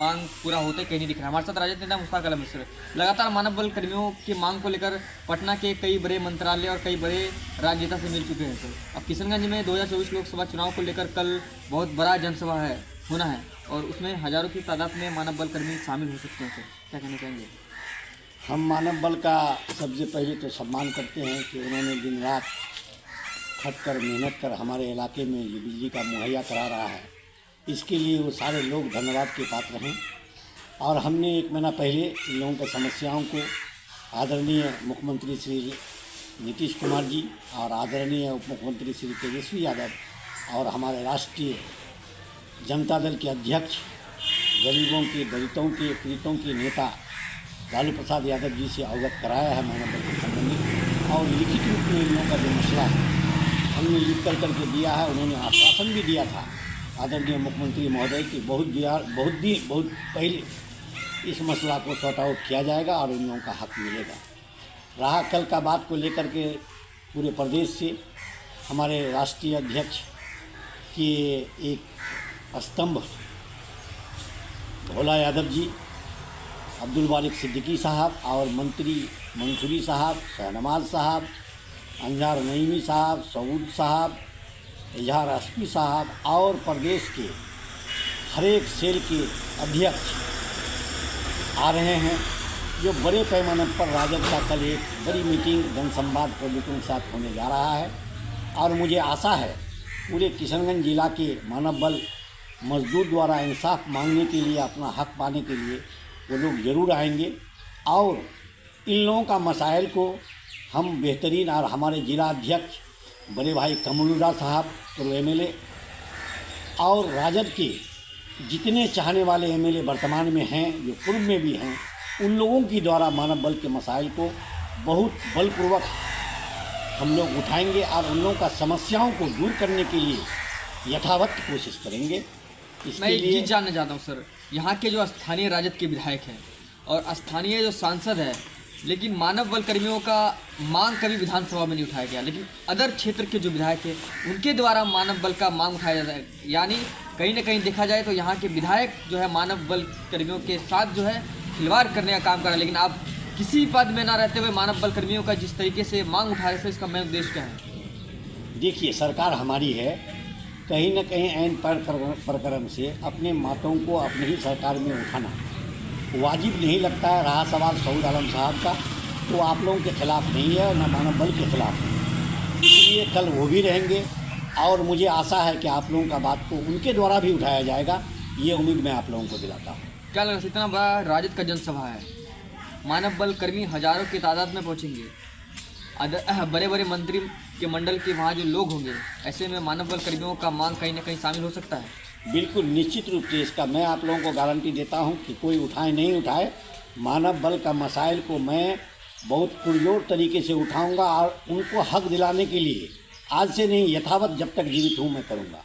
मांग पूरा होते कहीं नहीं दिख रहा। हमारे साथ राजद नेता मुश्ताक आलम मिश्र, लगातार मानव बल कर्मियों की मांग को लेकर पटना के कई बड़े मंत्रालय और कई बड़े राजनेता से मिल चुके हैं सर। अब किशनगंज में 2024 लोकसभा चुनाव को लेकर कल बहुत बड़ा जनसभा होना है और उसमें हजारों की तादाद में मानव बल कर्मी शामिल हो सकते हैं सर, क्या कहना चाहेंगे? हम मानव बल का सबसे पहले तो सम्मान करते हैं कि उन्होंने दिन रात खट कर मेहनत कर हमारे इलाके में ये बिजली का मुहैया करा रहा है। इसके लिए वो सारे लोग धन्यवाद के पात्र हैं। और हमने एक महीना पहले इन लोगों की समस्याओं को आदरणीय मुख्यमंत्री श्री नीतीश कुमार जी और आदरणीय उप मुख्यमंत्री श्री तेजस्वी यादव और हमारे राष्ट्रीय जनता दल के अध्यक्ष, गरीबों के, दलितों के, पीड़ितों के नेता लालू प्रसाद यादव जी से अवगत कराया है मानव बल के संबंधित। और लिखित रूप में इन लोगों का जो मसला है हमने लिख करके दिया है। उन्होंने आश्वासन भी दिया था आदरणीय मुख्यमंत्री महोदय की बहुत पहले इस मसला को सॉर्ट आउट किया जाएगा और उन लोगों का हक मिलेगा। रहा कल का बात को लेकर के पूरे प्रदेश से हमारे राष्ट्रीय अध्यक्ष के एक स्तंभ भोला यादव जी, अब्दुल बारिक सिद्दीकी साहब और मंत्री मंसूरी साहब, शहनवाज साहब, अंजार नईमी साहब, सऊद साहब, इजहार एसपी साहब और प्रदेश के हर एक सेल के अध्यक्ष आ रहे हैं। जो बड़े पैमाने पर राजद का कल एक बड़ी मीटिंग जनसंवाद प्रोजेक्टों के साथ होने जा रहा है। और मुझे आशा है पूरे किशनगंज जिला के मानव बल मजदूर द्वारा इंसाफ मांगने के लिए, अपना हक पाने के लिए वो लोग ज़रूर आएंगे। और इन लोगों का मसाइल को हम बेहतरीन और हमारे जिला अध्यक्ष बड़े भाई कमरुल्लाह साहब पूर्व एमएलए और राजद के जितने चाहने वाले एमएलए वर्तमान में हैं, जो पूर्व में भी हैं, उन लोगों की द्वारा मानव बल के मसाइल को बहुत बलपूर्वक हम लोग उठाएंगे और उन लोगों का समस्याओं को दूर करने के लिए यथावत कोशिश करेंगे। मैं एक चीज़ जानना चाहता हूँ सर, यहाँ के जो स्थानीय राजद के विधायक हैं और स्थानीय जो सांसद है, लेकिन मानव बल कर्मियों का मांग कभी विधानसभा में नहीं उठाया गया, लेकिन अदर क्षेत्र के जो विधायक हैं उनके द्वारा मानव बल का मांग उठाया जाता है। यानी कहीं ना कहीं देखा जाए तो यहाँ के विधायक जो है मानव बल कर्मियों के साथ जो है खिलवाड़ करने का काम कर रहे हैं। लेकिन आप किसी पद में ना रहते हुए मानव बल कर्मियों का जिस तरीके से मांग उठा रहे थे, इसका मेन उद्देश्य क्या है? देखिए, सरकार हमारी है, कहीं न कहीं ऐन प्रकरण से अपने मातों को अपनी ही सरकार में उठाना वाजिब नहीं लगता है। रहा सवाल सऊद आलम साहब का, तो आप लोगों के खिलाफ नहीं है और न मानव बल के खिलाफ है। इसलिए कल वो भी रहेंगे और मुझे आशा है कि आप लोगों का बात को उनके द्वारा भी उठाया जाएगा, ये उम्मीद मैं आप लोगों को दिलाता हूँ। क्या लगा, इतना बड़ा राजद का जनसभा है, मानव बल कर्मी हजारों की तादाद में पहुँचेंगे, बड़े बड़े मंत्री के मंडल के वहाँ जो लोग होंगे, ऐसे में मानव बल कर्मियों का मांग कहीं ना कहीं शामिल हो सकता है? बिल्कुल निश्चित रूप से इसका मैं आप लोगों को गारंटी देता हूं कि कोई उठाए नहीं उठाए, मानव बल का मसाइल को मैं बहुत पुरजोर तरीके से उठाऊंगा और उनको हक दिलाने के लिए आज से नहीं, यथावत जब तक जीवित हूं मैं करूंगा।